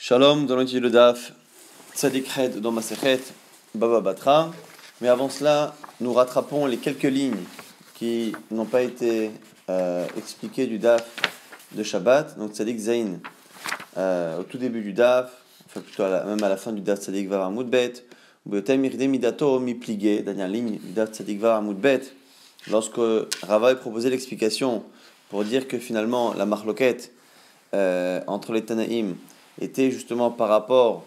Shalom, dans l'étude de Daf, Tzadik Hed dans Masechet, Baba Batra. Mais avant cela, nous rattrapons les quelques lignes qui n'ont pas été expliquées du Daf de Shabbat. Donc Tzadik Zain, au tout début du Daf, enfin plutôt même à la fin du Daf Tzadik Var Amoudbet, Beotem Irde Midato mi pligé, dernière ligne du Daf Tzadik Var Amoudbet, lorsque Rava a proposé l'explication pour dire que finalement la marloquette entre les Tanaïm était justement par rapport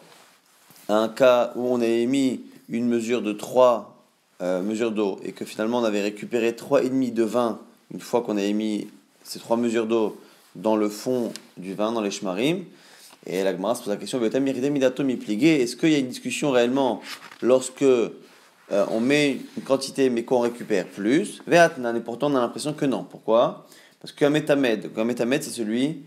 à un cas où on a émis une mesure de 3 mesures d'eau et que finalement on avait récupéré 3,5 de vin une fois qu'on a émis ces 3 mesures d'eau dans le fond du vin, dans les shmarim. Et la Gemara se pose la question, est-ce qu'il y a une discussion réellement lorsque on met une quantité mais qu'on récupère plus? Et pourtant on a l'impression que non. Pourquoi? Parce qu'un métamed c'est celui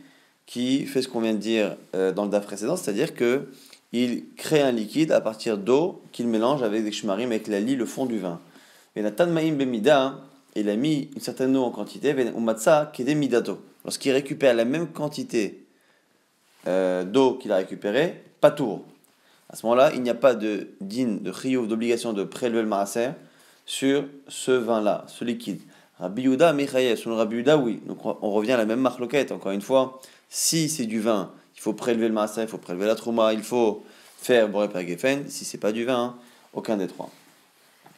qui fait ce qu'on vient de dire dans le daf précédent, c'est-à-dire qu'il crée un liquide à partir d'eau qu'il mélange avec des shmarim, avec la lie, le fond du vin. Et Natan Maïm Bemida, il a mis une certaine eau en quantité, Umatsa Kede Midato. Lorsqu'il récupère la même quantité d'eau qu'il a récupérée, pas tour. À ce moment-là, il n'y a pas de din, de chiyuv, d'obligation de prélever le maaser sur ce vin-là, ce liquide. Rabbi Yehuda, Mechayev, selon Rabbi Yehuda, oui. Donc on revient à la même marloquette, encore une fois. Si c'est du vin, il faut prélever le maaser, il faut prélever la trouma, il faut faire boré per gefen. Si c'est pas du vin, aucun des trois.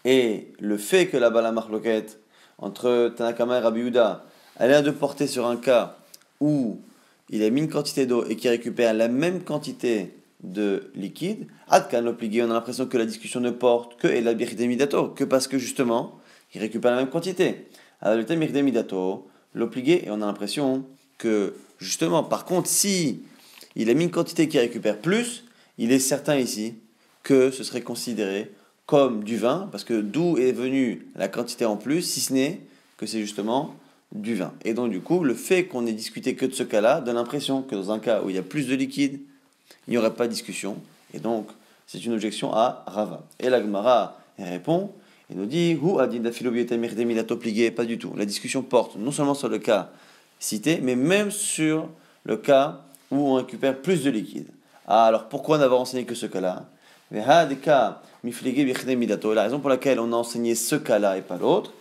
Et le fait que là-bas la marloquette entre Tanakama et Rabbi Yehuda, elle a de porter sur un cas où il a mis une quantité d'eau et qui récupère la même quantité de liquide, Adkan l'obligé, on a l'impression que la discussion ne porte que la birhdemidato, que parce que justement, il récupère la même quantité. Alors le thème birhdemidato, l'obligé, et on a l'impression que justement, par contre, si il a mis une quantité qui récupère plus, il est certain ici que ce serait considéré comme du vin, parce que d'où est venue la quantité en plus, si ce n'est que c'est justement du vin. Et donc du coup, le fait qu'on ait discuté que de ce cas-là donne l'impression que dans un cas où il y a plus de liquide, il n'y aurait pas de discussion. Et donc, c'est une objection à Rava. Et la Gemara répond et nous dit pas du tout. La discussion porte non seulement sur le cas cité, mais même sur le cas où on récupère plus de liquide. Ah, alors pourquoi n'avoir enseigné que ce cas-là? La raison pour laquelle on a enseigné ce cas-là et pas l'autre,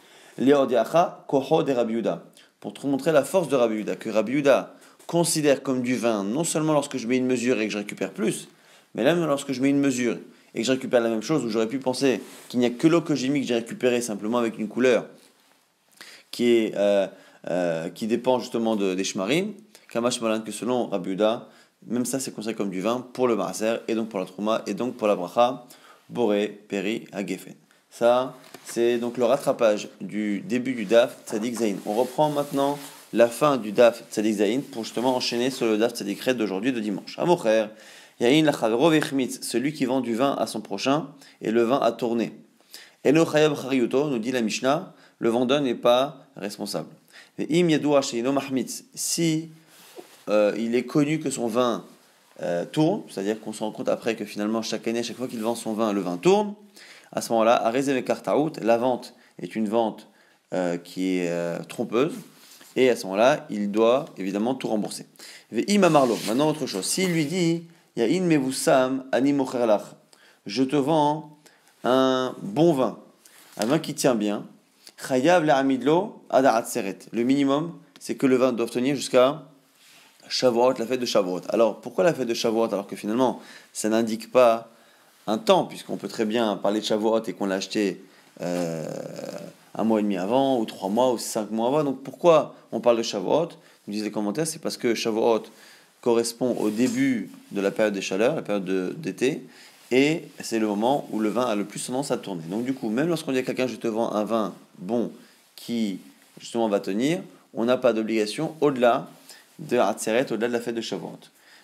pour te montrer la force de Rabbi Yehuda, que Rabbi Yehuda considère comme du vin, non seulement lorsque je mets une mesure et que je récupère plus, mais même lorsque je mets une mesure et que je récupère la même chose, où j'aurais pu penser qu'il n'y a que l'eau que j'ai mis, que j'ai récupéré simplement avec une couleur qui dépend justement des shmarim, Kamash Malan, que selon Rabbi Yehuda, même ça c'est considéré comme du vin pour le maaser, et donc pour la trouma, et donc pour la bracha, boré, peri, hagefen. Ça, c'est donc le rattrapage du début du daf Tzadik Zain. On reprend maintenant la fin du daf Tzadik Zain pour justement enchaîner sur le daf Tzadik Red d'aujourd'hui, de dimanche. À mon frère, Yain lachavero vechmitz, celui qui vend du vin à son prochain et le vin a tourné. Eno chayav chariyuto, nous dit la Mishnah, le vendeur n'est pas responsable. Im yadoua sheino mahmitz, si il est connu que son vin tourne, c'est-à-dire qu'on se rend compte après que finalement chaque année, chaque fois qu'il vend son vin, le vin tourne. À ce moment-là, arezé kartaout, la vente est une vente qui est trompeuse, et à ce moment-là, il doit évidemment tout rembourser. Ve'im amarlo, maintenant autre chose. S'il lui dit, Yain mevusam ani mocherlach, je te vends un bon vin, un vin qui tient bien, chayav la'amidlo ada atzeret. Le minimum, c'est que le vin doit tenir jusqu'à Shavuot, la fête de Shavuot. Alors, pourquoi la fête de Shavuot alors que finalement, ça n'indique pas un temps, puisqu'on peut très bien parler de Shavuot et qu'on l'a acheté un mois et demi avant, ou 3 mois, ou 5 mois avant. Donc pourquoi on parle de Shavuot? Nous disent les commentaires, c'est parce que Shavuot correspond au début de la période des chaleurs, la période d'été, et c'est le moment où le vin a le plus tendance à tourner. Donc du coup, même lorsqu'on dit à quelqu'un, je te vends un vin bon qui justement va tenir, on n'a pas d'obligation au-delà de Hatzeret, au-delà de la fête de Shavuot.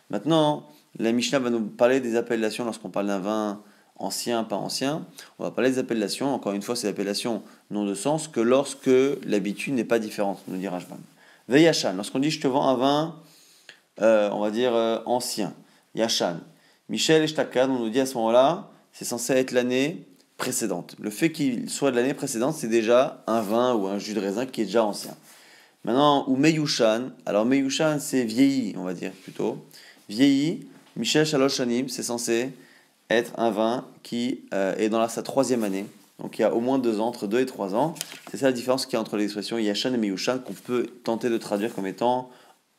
Maintenant, la Mishnah va nous parler des appellations lorsqu'on parle d'un vin ancien, pas ancien. On va parler des appellations, encore une fois, ces appellations n'ont de sens que lorsque l'habitude n'est pas différente, nous dit Rashbam. Veyachan, lorsqu'on dit je te vends un vin, on va dire ancien, Yachan. Michel Eshtakad, on nous dit à ce moment-là, c'est censé être l'année précédente. Le fait qu'il soit de l'année précédente, c'est déjà un vin ou un jus de raisin qui est déjà ancien. Maintenant, ou Meyushan, alors Meyushan c'est vieilli, on va dire plutôt, vieilli, Michel Shalosh Shanim, c'est censé être un vin qui est dans sa 3e année. Donc il y a au moins 2 ans, entre 2 et 3 ans. C'est ça la différence qu'il y a entre les expressions Yashan et Miyushan qu'on peut tenter de traduire comme étant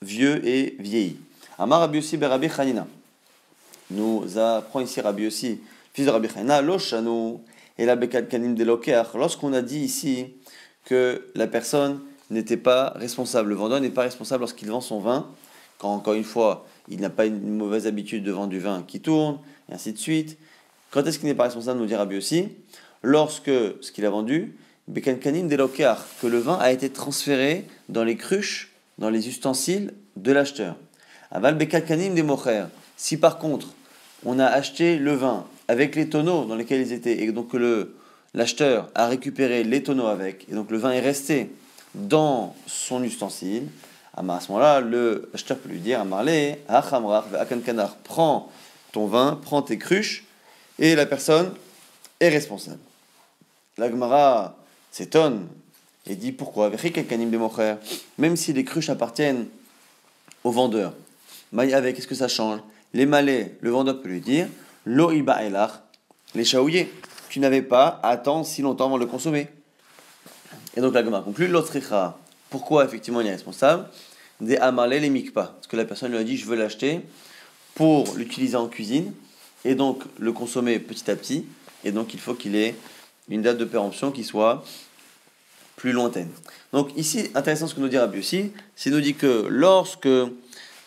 vieux et vieilli. Amar Rabbi Yossi ben Rabbi Chanina. Nous apprend ici Rabbi Yossi, fils de Rabbi Chanina, Loshanu et la Bekad Kanim de Lokeach. Lorsqu'on a dit ici que la personne n'était pas responsable, le vendeur n'est pas responsable lorsqu'il vend son vin, quand encore une fois, il n'a pas une mauvaise habitude de vendre du vin qui tourne, et ainsi de suite. Quand est-ce qu'il n'est pas responsable, nous dit Rabbi Yossi? Lorsque ce qu'il a vendu, Bekan Kanim de Lokeach, que le vin a été transféré dans les cruches, dans les ustensiles de l'acheteur. Aval Bekan Kanim de Mocher. Si par contre, on a acheté le vin avec les tonneaux dans lesquels ils étaient, et donc que l'acheteur a récupéré les tonneaux avec, et donc le vin est resté dans son ustensile, à ce moment-là, l'acheteur peut lui dire, Amarle, Achamrach, Akankanar, prends ton vin, prends tes cruches, et la personne est responsable. La Gemara s'étonne et dit pourquoi, même si les cruches appartiennent au vendeur, Maïave, qu'est-ce que ça change? Les malais, le vendeur peut lui dire, Lo iba elach, les chaouillés, tu n'avais pas à attendre si longtemps avant de le consommer. Et donc la Gemara conclut, l'otricha, pourquoi effectivement il est responsable? Des amalé les mikpa, parce que la personne lui a dit je veux l'acheter pour l'utiliser en cuisine et donc le consommer petit à petit, et donc il faut qu'il ait une date de péremption qui soit plus lointaine. Donc ici, intéressant ce que nous dit Rabbi Yossi, c'est nous dit que lorsque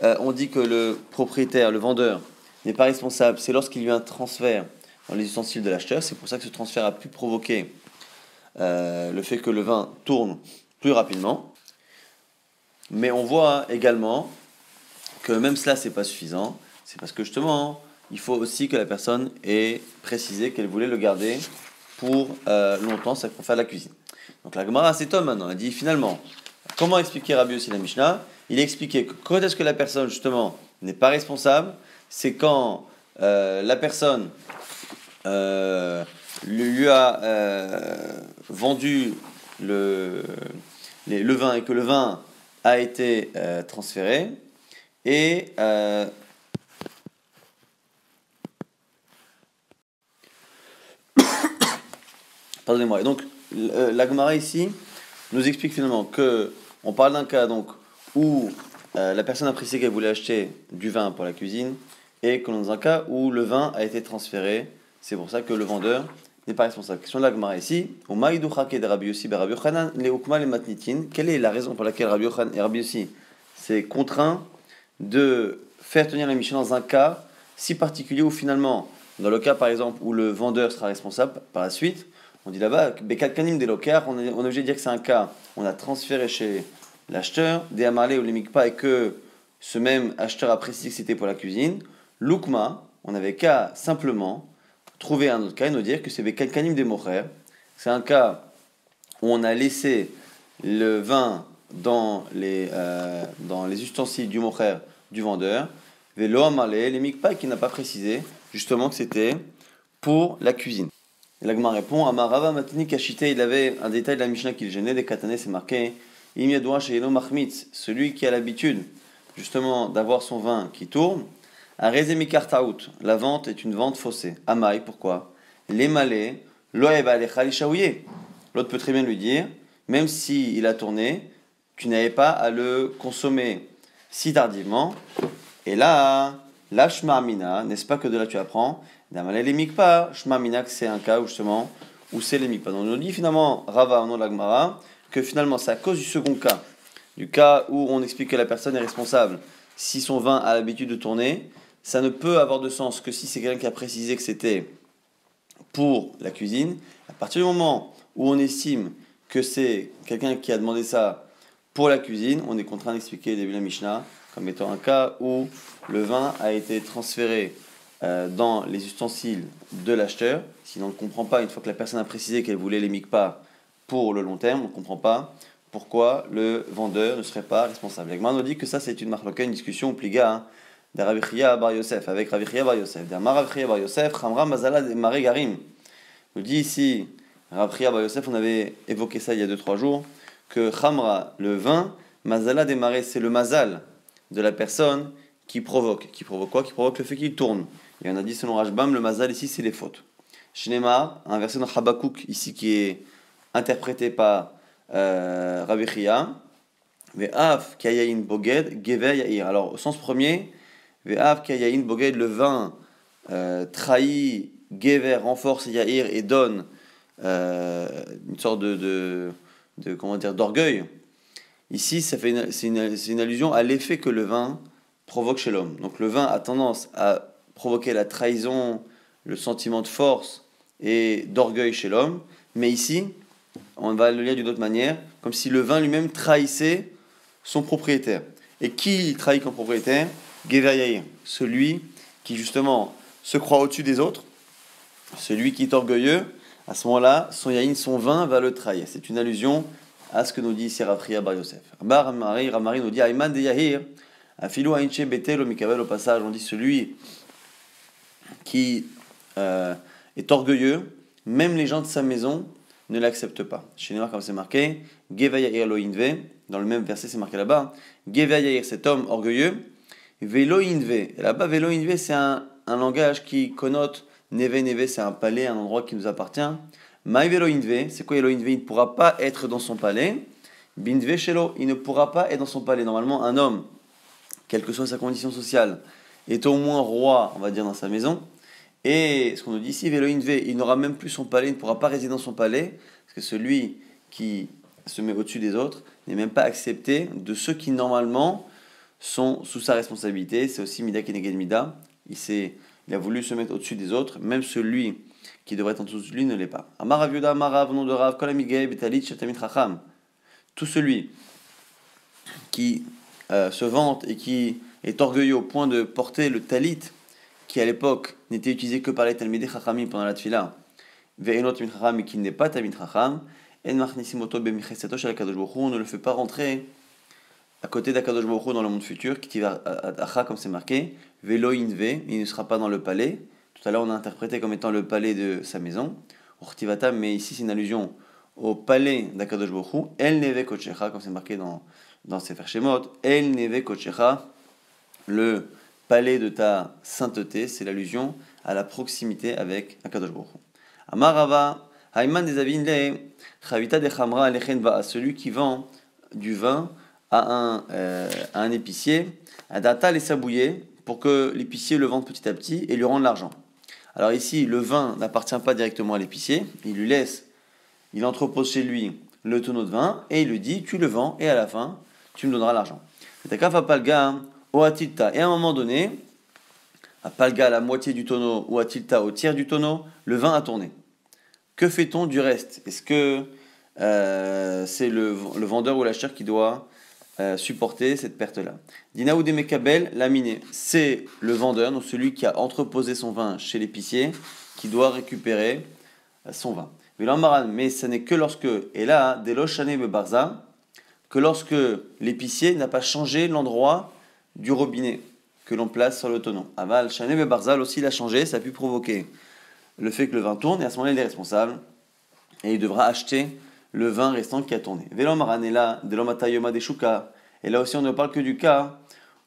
on dit que le propriétaire, le vendeur, n'est pas responsable, c'est lorsqu'il y a eu un transfert dans les ustensiles de l'acheteur, c'est pour ça que ce transfert a pu provoquer le fait que le vin tourne plus rapidement. Mais on voit également que même cela, c'est pas suffisant. C'est parce que justement, il faut aussi que la personne ait précisé qu'elle voulait le garder pour longtemps, ça pour faire la cuisine. Donc la Gemara s'étonne maintenant. Elle dit finalement, comment expliquer Rabbi Yossi la Mishnah? Il a expliqué que quand est-ce que la personne justement n'est pas responsable, c'est quand la personne lui a vendu le vin et que le vin a été transféré et pardonnez-moi. Et donc la Gemara ici nous explique finalement que on parle d'un cas donc où la personne a précisé qu'elle voulait acheter du vin pour la cuisine et que dans un cas où le vin a été transféré, c'est pour ça que le vendeur n'est pas responsable. Question de la Gemara ici. Quelle est la raison pour laquelle Rabbi Yochanan et Rabbi Yossi c'est contraint de faire tenir la Mishnah dans un cas si particulier où finalement, dans le cas par exemple où le vendeur sera responsable par la suite, on dit là-bas, Bekalkanim des Lokar, on est obligé de dire que c'est un cas, on a transféré chez l'acheteur, des Amarlé ou les Mikpa, et que ce même acheteur a précisé que c'était pour la cuisine. Lukma, on n'avait qu'à simplement trouver un autre cas et nous dire que c'est Bekalkanim des Mocher. C'est un cas où on a laissé le vin dans les ustensiles du Mocher, du vendeur, Velo Amarlé, les Mikpa, qui n'a pas précisé justement que c'était pour la cuisine. Et l'Agma répond, Amarava Matini Kashite, il avait un détail de la Mishnah qui le gênait, des Katané, c'est marqué, Imyadoua Sheilo Mahmitz, celui qui a l'habitude justement d'avoir son vin qui tourne, a Rezemi Kartaout, la vente est une vente faussée. Amaï, pourquoi? Les malais, Loeba Alecha Lishaouye. L'autre peut très bien lui dire, même s'il a tourné, tu n'avais pas à le consommer si tardivement. Et là, la Shma'amina, n'est-ce pas que de là tu apprends? D'amalé les mikpa, Shma'amina, c'est un cas où justement, où c'est les mikpa. Donc on nous dit finalement, Rava, au nom de la Gemara, que finalement c'est à cause du second cas, du cas où on explique que la personne est responsable. Si son vin a l'habitude de tourner, ça ne peut avoir de sens que si c'est quelqu'un qui a précisé que c'était pour la cuisine. À partir du moment où on estime que c'est quelqu'un qui a demandé ça pour la cuisine, on est contraint d'expliquer le début de la Mishnah comme étant un cas où le vin a été transféré dans les ustensiles de l'acheteur. Si on ne comprend pas, une fois que la personne a précisé qu'elle voulait les mikpa pour le long terme, on ne comprend pas pourquoi le vendeur ne serait pas responsable. L'Agma nous dit que ça c'est une marloka, une discussion au pliga de Rabbi Chia bar Yosef avec Rabbi Chia bar Yosef. D'Amar Rabbi Chia bar Yosef, Chamra Mazala de Mare Garim. Nous dit ici, Rabbi Chia bar Yosef, on avait évoqué ça il y a 2-3 jours, que Chamra, le vin, Mazala de Mare, c'est le mazal de la personne qui provoque. Qui provoque quoi? Qui provoque le fait qu'il tourne. Et on a dit selon Rashbam, le mazal ici c'est les fautes. Shnema, un verset dans Habakkuk ici qui est interprété par Rabbi Chia. Ve'af kayayin boged geve yair. Alors au sens premier, ve'af kayayin boged, le vin trahit, geve renforce yair et donne une sorte de comment dire, d'orgueil. Ici, c'est une allusion à l'effet que le vin provoque chez l'homme. Donc le vin a tendance à provoquer la trahison, le sentiment de force et d'orgueil chez l'homme. Mais ici, on va le lire d'une autre manière, comme si le vin lui-même trahissait son propriétaire. Et qui il trahit comme propriétaire? Gever Yair, celui qui justement se croit au-dessus des autres, celui qui est orgueilleux. À ce moment-là, son yaïn, son vin va le trahir. C'est une allusion à ce que nous dit ici Rav Chia Bar Yosef. Ramari nous dit Ayman de Yahir, Afilou Ainche Betel au Mikabel au passage, on dit celui qui est orgueilleux, même les gens de sa maison ne l'acceptent pas. Chez Némar, comme c'est marqué, Geva Yahir lo inve, dans le même verset c'est marqué là-bas, Geva Yahir, cet homme orgueilleux, Velo inve. Et là-bas, Velo inve, c'est un langage qui connote Neve, c'est un palais, un endroit qui nous appartient. Maï Velo inve, c'est quoi Velo inve? Il ne pourra pas être dans son palais. Binve Shelo, il ne pourra pas être dans son palais. Normalement, un homme, quelle que soit sa condition sociale, est au moins roi, on va dire, dans sa maison. Et ce qu'on nous dit ici, Velo inve, il n'aura même plus son palais, il ne pourra pas résider dans son palais, parce que celui qui se met au-dessus des autres n'est même pas accepté de ceux qui, normalement, sont sous sa responsabilité. C'est aussi Mida Keneged Mida. Il a voulu se mettre au-dessus des autres, même celui qui devrait être en dessous de lui ne l'est pas. Amar Rav Yuda, Amar Rav, nom de Rav, Kol Amigay, Betalit, Shetamit Chacham. Tout celui qui se vante et qui est orgueilleux au point de porter le talit, qui à l'époque n'était utilisé que par les Talmidei Chachamim pendant la Tfila, Ve'enot Tamid Chacham, mais qui n'est pas Tamid Chacham, En Machnisimoto Bemichesato Shel Kadosh Baruch Hu, on ne le fait pas rentrer à côté d'Akadosh Baruch Hu dans le monde futur, qui va Acha, comme c'est marqué, Velo Inve, il ne sera pas dans le palais. Tout à l'heure, on a interprété comme étant le palais de sa maison. Urtivata, mais ici, c'est une allusion au palais d'Akadosh Baruch Hu. El Neve Kochecha, comme c'est marqué dans Sefer Shemot. El Neve Kochecha, le palais de ta sainteté, c'est l'allusion à la proximité avec Akadosh Baruch Hu. Amarava, Haïman des Avinle, Chavita de Chamra Alechenva, à celui qui vend du vin à un épicier, à data les sabouiller, pour que l'épicier le vende petit à petit et lui rende l'argent. Alors ici, le vin n'appartient pas directement à l'épicier, il entrepose chez lui le tonneau de vin et il lui dit, tu le vends et à la fin, tu me donneras l'argent. Et à un moment donné, à palga à la moitié du tonneau ou à tilta au tiers du tonneau, le vin a tourné. Que fait-on du reste? Est-ce que c'est le vendeur ou l'acheteur qui doit supporter cette perte-là? Dina ou des mekabel, laminé, c'est le vendeur, donc celui qui a entreposé son vin chez l'épicier, qui doit récupérer son vin. Mais ce n'est que lorsque, et là, deloshane bebarza, que lorsque l'épicier n'a pas changé l'endroit du robinet que l'on place sur le tonneau. Aval, shane bebarza, aussi l'a changé, ça a pu provoquer le fait que le vin tourne, et à ce moment-là, il est responsable, et il devra acheter le vin restant qui a tourné. Et là aussi, on ne parle que du cas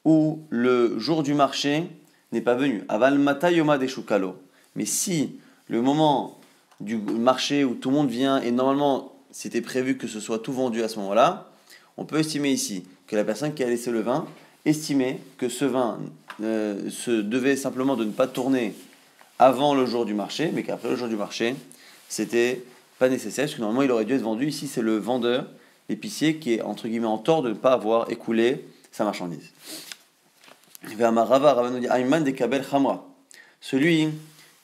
où le jour du marché n'est pas venu. Aval matayoma de shukalo. Mais si le moment du marché où tout le monde vient, et normalement c'était prévu que ce soit tout vendu à ce moment-là, on peut estimer ici que la personne qui a laissé le vin estimait que ce vin se devait simplement de ne pas tourner avant le jour du marché, mais qu'après le jour du marché, c'était pas nécessaire, parce que normalement il aurait dû être vendu. Ici, c'est le vendeur, l'épicier, qui est entre guillemets en tort de ne pas avoir écoulé sa marchandise. Celui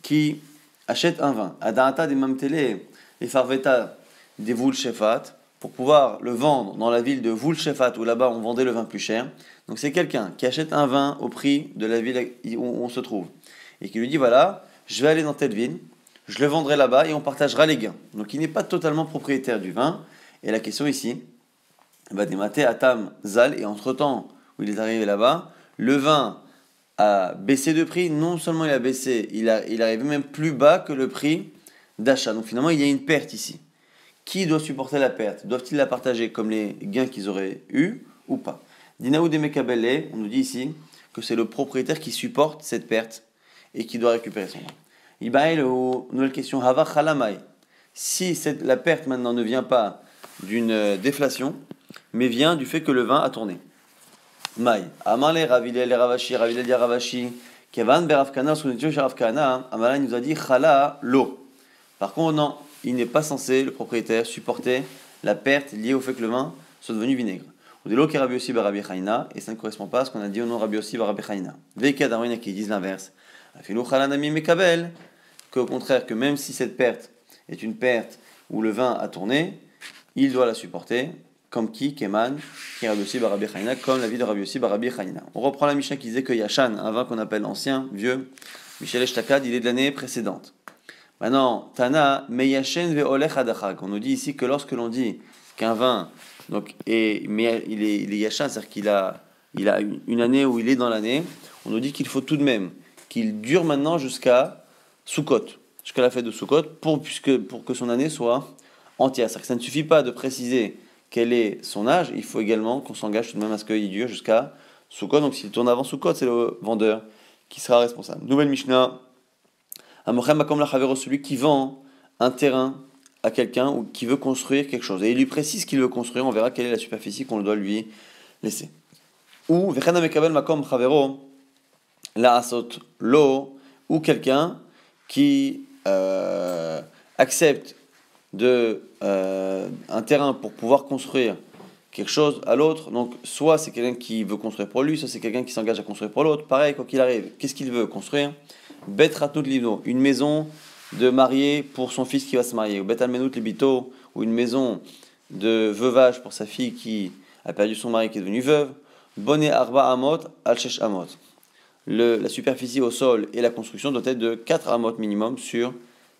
qui achète un vin, Adata des Mamtele, les Farveta des Voul Shefat, pour pouvoir le vendre dans la ville de Voul Shefat, où là-bas on vendait le vin plus cher. Donc c'est quelqu'un qui achète un vin au prix de la ville où on se trouve, et qui lui dit voilà, je vais aller dans telle ville, je le vendrai là-bas et on partagera les gains. Donc il n'est pas totalement propriétaire du vin. Et la question ici, va démater à Tam Zal, et entre-temps où il est arrivé là-bas, le vin a baissé de prix. Non seulement il a baissé, il arrive même plus bas que le prix d'achat. Donc finalement il y a une perte ici. Qui doit supporter la perte? Doivent-ils la partager comme les gains qu'ils auraient eus ou pas? Dinaou de Mekabele, on nous dit ici que c'est le propriétaire qui supporte cette perte et qui doit récupérer son vin. Ibaïl, nouvelle question, Hava Chalamai. Si la perte maintenant ne vient pas d'une déflation, mais vient du fait que le vin a tourné. Maï. Amale Ravilel Ravashi, Ravilel Ravashi, Kevan Beravkana, Sunetio Sharavkana, Amala nous a dit Chala l'eau. Par contre, non, il n'est pas censé, le propriétaire, supporter la perte liée au fait que le vin soit devenu vinaigre. Ou de l'eau qui est Rabbi Yossi Barabi Chaina, et ça ne correspond pas à ce qu'on a dit au nom Rabbi Yossi Barabi Chaina. Veka Darwin qui disent l'inverse. Afilou Chalanami Mekabel, qu'au contraire, que même si cette perte est une perte où le vin a tourné, il doit la supporter, comme qui, Keman, qui est Rabbi Yossi Barabi Chaina, comme la vie de Rabbi Yossi Barabi Chaina. On reprend la Mishnah qui disait que Yashan, un vin qu'on appelle ancien, vieux, Michel Eshtakad, il est de l'année précédente. Maintenant, Tana, Meyashen ve'olech adachag. On nous dit ici que lorsque l'on dit qu'un vin, donc, il est Yashan, c'est-à-dire qu'il a une année où il est dans l'année, on nous dit qu'il faut tout de même qu'il dure maintenant jusqu'à Sukkot, jusqu'à la fête de Sukkot, pour que son année soit entière. C'est-à-dire que ça ne suffit pas de préciser quel est son âge, il faut également qu'on s'engage tout de même à ce qu'il dure jusqu'à Sukkot. Donc s'il tourne avant Sukkot, c'est le vendeur qui sera responsable. Nouvelle Mishnah. Amochem Makom Lachavero, celui qui vend un terrain à quelqu'un ou qui veut construire quelque chose. Et il lui précise qu'il veut construire, on verra quelle est la superficie qu'on doit lui laisser. Ou Vechana Mekabel Makom Chavero, La Asot Lo, ou quelqu'un qui accepte un terrain pour pouvoir construire quelque chose à l'autre. Donc soit c'est quelqu'un qui veut construire pour lui, soit c'est quelqu'un qui s'engage à construire pour l'autre. Pareil, quoi qu'il arrive, qu'est-ce qu'il veut construire? Bet Ratnout Livno, une maison de mariée pour son fils qui va se marier. Ou Bet Almenout Libito, ou une maison de veuvage pour sa fille qui a perdu son mari qui est devenue veuve. Boné Arba Amot Al Shesh Amot. La superficie au sol et la construction doit être de 4 amot minimum sur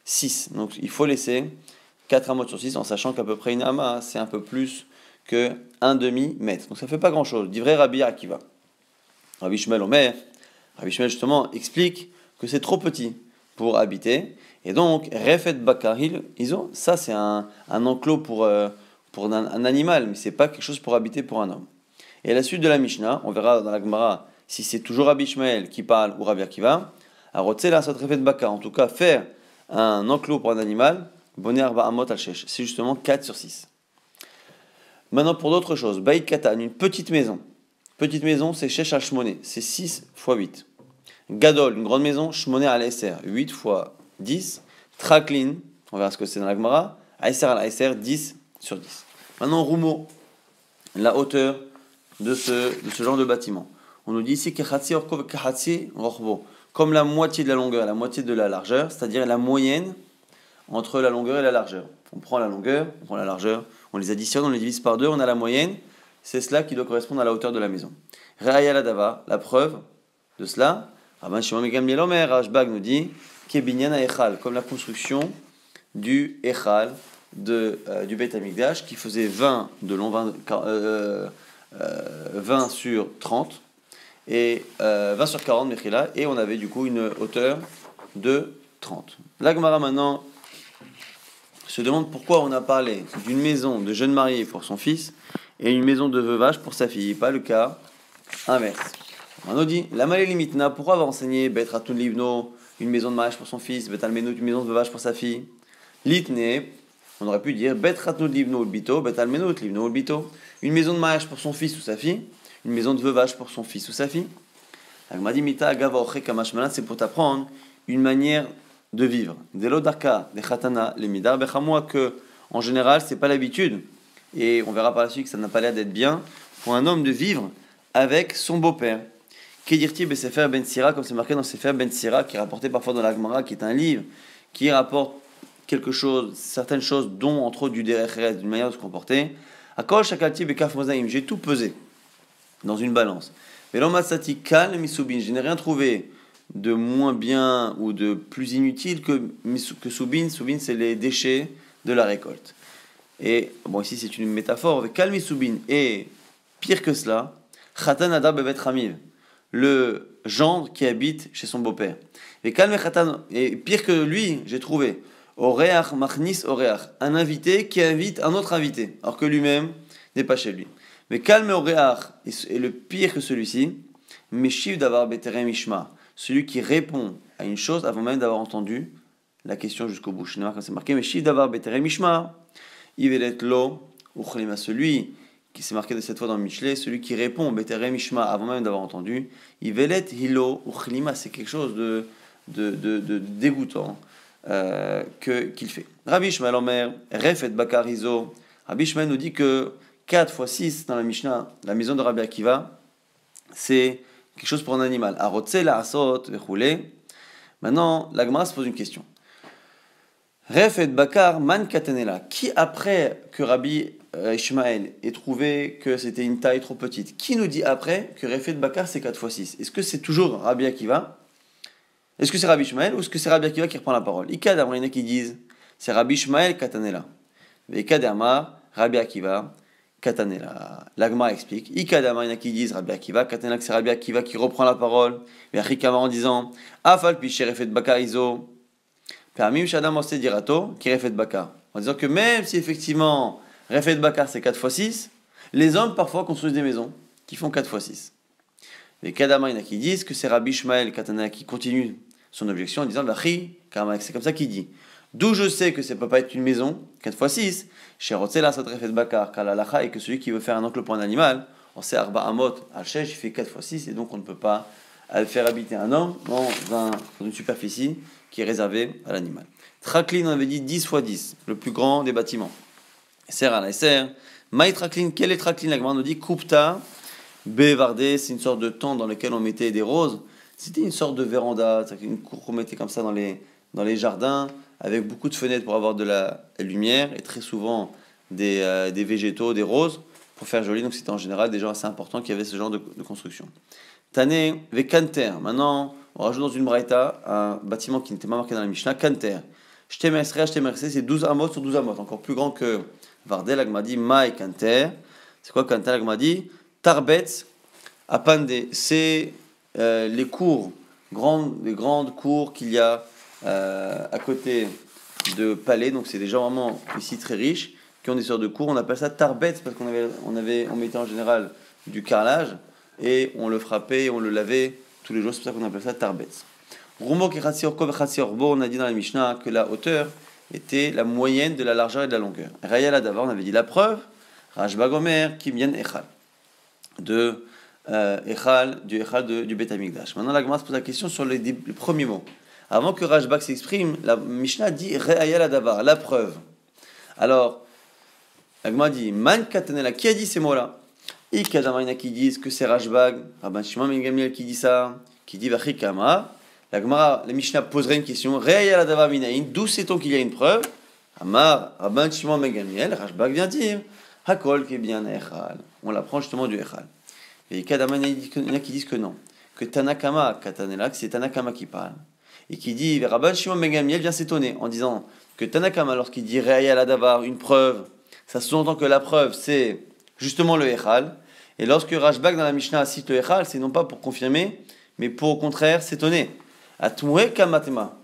6. Donc il faut laisser 4 amot sur 6 en sachant qu'à peu près une ama, c'est un peu plus que 1 demi-mètre. Donc ça ne fait pas grand-chose. D'ivrei Rabbi Akiva. Rabbi Shmuel Omer, Rabbi Shmuel justement explique que c'est trop petit pour habiter. Et donc, Refet Bakaril, ça c'est un enclos pour un animal, mais c'est pas quelque chose pour habiter pour un homme. Et à la suite de la Mishnah, on verra dans la Gemara si c'est toujours Rabbi Shmuel qui parle ou Rabbi Akiva. En tout cas, faire un enclos pour un animal, Boner Arba Amot Al Shesh, c'est justement 4 sur 6. Maintenant, pour d'autres choses, Baït Katan, une petite maison. Petite maison, c'est Shesh Al Shmoné, c'est 6 x 8. Gadol, une grande maison, Shmoné Al Eser, 8 x 10. Traklin, on verra ce que c'est dans la Gemara, Eser Al Eser, 10 sur 10. Maintenant, Rumo, la hauteur de ce genre de bâtiment. On nous dit ici Kechatsi Orko Kechatsi Rochbo, comme la moitié de la longueur et la moitié de la largeur, c'est-à-dire la moyenne entre la longueur et la largeur. On prend la longueur, on prend la largeur, on les additionne, on les divise par deux, on a la moyenne, c'est cela qui doit correspondre à la hauteur de la maison. Re'aya Ladava, la preuve de cela, Rabban Shimon ben Gamliel Omer, Rashbag nous dit Kebinyan Echal, comme la construction du Echal du Beit Hamikdash qui faisait 20 de long, 20 sur 30 et 20 sur 40 Mechila, et on avait du coup une hauteur de 30. La Gemara maintenant se demande pourquoi on a parlé d'une maison de jeune marié pour son fils et une maison de veuvage pour sa fille, pas le cas inverse. On nous dit, la malé limitna, pourquoi avoir enseigné Bet Ratun Livno, une maison de mariage pour son fils, Bet Almenut, une maison de veuvage pour sa fille? Litne, on aurait pu dire Bet Ratun Livno Ulbito, Bet Almenut Livno Ulbito, une maison de mariage pour son fils ou sa fille, une maison de veuvage pour son fils ou sa fille. Agmadi Mita Agava Oche Kamashmalan, c'est pour t'apprendre une manière de vivre. Delo Darka, de Khatana, les Midar Bechamua, que en général, c'est pas l'habitude, et on verra par la suite que ça n'a pas l'air d'être bien, pour un homme de vivre avec son beau-père. Kedirti Besefer Ben Sira, comme c'est marqué dans Sefer Ben Sira, qui est rapporté parfois dans la Gemara, qui est un livre qui rapporte quelque chose, certaines choses, dont entre autres du Derech Eretz, d'une manière de se comporter. Akol Shakalti Bekaf Mozaim, j'ai tout pesé dans une balance. Mais l'Omatsati Kal Misubin, je n'ai rien trouvé de moins bien ou de plus inutile que Subin. Subin, c'est les déchets de la récolte. Et bon, ici c'est une métaphore. Avec Kal Misubin, et pire que cela, Khatan Ada Bebet Ramiv, le gendre qui habite chez son beau-père. Et Kalme Khatan, et pire que lui, j'ai trouvé Oreach Machnis Oreach, un invité qui invite un autre invité, alors que lui-même n'est pas chez lui. Mais Kalme Oreach, et le pire que celui-ci, Meshiv d'avoir beterem ishma, celui qui répond à une chose avant même d'avoir entendu la question jusqu'au bout. Chez Noir, quand c'est marqué Meshiv d'avoir beterem ishma, Ivelet lo uchlima, celui qui s'est marqué de cette fois dans le Michelet, celui qui répond beterem ishma avant même d'avoir entendu, Ivelet hilo uchlima, c'est quelque chose de dégoûtant qu'il fait. Rabbi Ishmael Omer, Refet Bakar Izo, Rabbi Ishmael nous dit que 4 fois 6 dans la Mishnah, la maison de Rabbi Akiva, c'est quelque chose pour un animal. Arotse la asot vechoulé. Maintenant, la Gemara se pose une question. Refet Bakar man katanela. Qui, après que Rabbi Ishmael ait trouvé que c'était une taille trop petite, qui nous dit après que Refet Bakar c'est 4 fois 6? Est-ce que c'est toujours Rabbi Akiva? Est-ce que c'est Rabbi Ishmael ou est-ce que c'est Rabbi Akiva qui reprend la parole? Ikad Amar, il y en a qui disent c'est Rabbi Ishmael Katanela. Ikad Amar, Rabbi Akiva Katanela. L'Agma explique. Ikad Amar, il y en a qui disent Rabbi Akiva Katanela, que c'est Rabbi Akiva qui reprend la parole. Mais Achikama en disant Afal Piché Refet Bakar Izo. Permim Shadam Ose Dirato qui Refet Bakar. En disant que même si effectivement Refet Bakar c'est 4 fois 6, les hommes parfois construisent des maisons qui font 4 fois 6. Les Kadama, il y en a qui disent que c'est Rabbi Ishmael Katana qui continue son objection en disant c'est comme ça qu'il dit. D'où je sais que ça ne peut pas être une maison, 4 fois 6, chez Rotsela Satrefet Bakar, Kalalacha, et que celui qui veut faire un enclos pour un animal, on sait Arba Amot, Al-Shesh, il fait 4 fois 6, et donc on ne peut pas faire habiter un homme dans une superficie qui est réservée à l'animal. Traklin, on avait dit 10 fois 10, le plus grand des bâtiments. Ser à la Ser. Maï Traklin, quel est Traklin? La Gemara nous dit Kupta. Bévardé, c'est une sorte de tente dans lequel on mettait des roses. C'était une sorte de véranda, une cour qu'on mettait comme ça dans les jardins, avec beaucoup de fenêtres pour avoir de la lumière, et très souvent des végétaux, des roses, pour faire joli. Donc c'était en général des gens assez importants qui avaient ce genre de construction. Tane, Vekanter. Maintenant, on rajoute dans une braïta un bâtiment qui n'était pas marqué dans la Mishnah, Kanter. Shtemersre, c'est 12 amot sur 12 amot, encore plus grand que Vardel. L'Agma dit Maï Kanter. C'est quoi Kanter? L'Agma dit Tarbetz, Apande, c'est les cours, les grandes cours qu'il y a à côté de palais. Donc c'est des gens vraiment ici très riches qui ont des sortes de cours. On appelle ça Tarbetz parce on mettait en général du carrelage et on le frappait et on le lavait tous les jours. C'est pour ça qu'on appelle ça Tarbetz. Rumo Kechatsiorko Vechatsiorbo, on a dit dans la Mishnah que la hauteur était la moyenne de la largeur et de la longueur. Rayala d'abord, on avait dit la preuve. Rashba Gomer, Kimyan Echal. Du Echal du Beth Amikdash. Maintenant, la Gemara se pose la question sur les premiers mots. Avant que Rashbak s'exprime, la Mishnah dit Re'ayal Adavar, la preuve. Alors, la Gemara dit Man Katanela, qui a dit ces mots-là? Ikadamarina qui disent que c'est Rashbak, Rabban Shimon ben Gamliel qui dit ça, qui dit Vachikama. La Gemara, la Mishnah poserait une question Re'ayal Adavar Minaïn, d'où sait-on qu'il y a une preuve? Amar, Rabban Shimon ben Gamliel, Rashbak vient dire Hakol qui est bien Echal. On l'apprend justement du Echal. Et il y en a qui disent que non. Que Tanakama Katanela, que c'est Tanakama qui parle. Et qui dit, Rabban Shimon ben Gamliel vient s'étonner en disant que Tanakama, lorsqu'il dit Re'ayal Adavar, une preuve, ça sous-entend que la preuve c'est justement le Echal. Et lorsque Rashbak dans la Mishnah cite le Echal, c'est non pas pour confirmer, mais pour au contraire s'étonner. Atmoué Kamatema.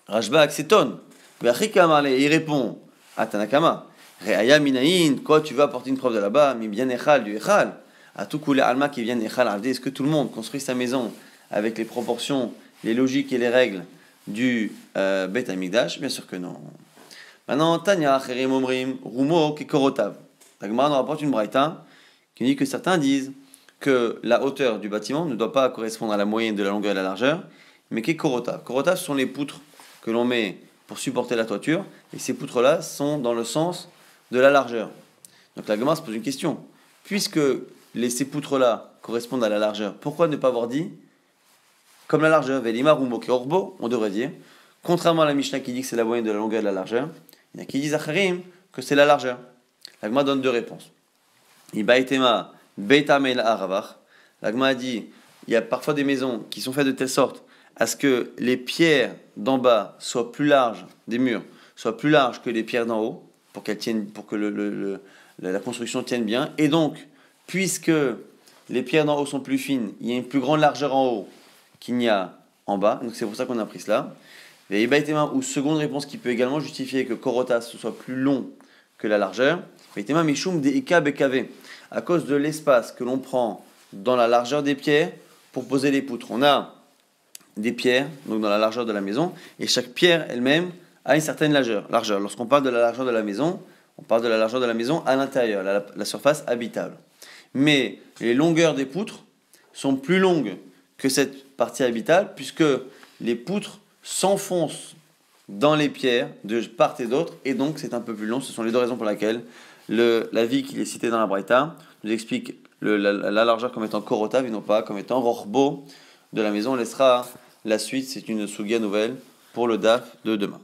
Rashbak s'étonne. Il répond à Tanakama. Re'aya minaïn, quoi, tu veux apporter une preuve de là-bas, mais bien Echal, du Echal. À tout coup, les Alma qui viennent Echal, est-ce que tout le monde construit sa maison avec les proportions, les logiques et les règles du Beth Amikdash? Bien sûr que non. Maintenant, Tanya, Cherim Omrim, Rumo, Kekorotav. La Gemara nous rapporte une braïta qui dit que certains disent que la hauteur du bâtiment ne doit pas correspondre à la moyenne de la longueur et de la largeur, mais Kekorotav. Korotav, ce sont les poutres que l'on met pour supporter la toiture, et ces poutres-là sont dans le sens de la largeur. Donc la Gemara se pose une question. Puisque ces poutres-là correspondent à la largeur, pourquoi ne pas avoir dit comme la largeur? Velima, Rumbo, Keorbo, on devrait dire. Contrairement à la Mishnah qui dit que c'est la moyenne de la longueur et de la largeur, il y en a qui disent Acharim que c'est la largeur. La Gemara donne deux réponses. Ibaitema, Beitamel Aravach. La Gemara dit il y a parfois des maisons qui sont faites de telle sorte à ce que les pierres d'en bas soient plus larges, des murs, soient plus larges que les pierres d'en haut, pour que la construction tienne bien. Et donc, puisque les pierres d'en haut sont plus fines, il y a une plus grande largeur en haut qu'il n'y a en bas. Donc c'est pour ça qu'on a pris cela. Et Ibaitema, ou seconde réponse qui peut également justifier que Korotas soit plus long que la largeur. Ibaitema Mishum de Ika Bekave, à cause de l'espace que l'on prend dans la largeur des pierres pour poser les poutres. On a des pierres, donc dans la largeur de la maison, et chaque pierre elle-même a une certaine largeur. Lorsqu'on parle de la largeur de la maison, on parle de la largeur de la maison à l'intérieur, la surface habitable. Mais les longueurs des poutres sont plus longues que cette partie habitable, puisque les poutres s'enfoncent dans les pierres de part et d'autre, et donc c'est un peu plus long. Ce sont les deux raisons pour lesquelles la vie qui est citée dans la Braïta nous explique la largeur comme étant korotav et non pas comme étant rochbo de la maison. On laissera la suite, c'est une sugia nouvelle pour le daf de demain.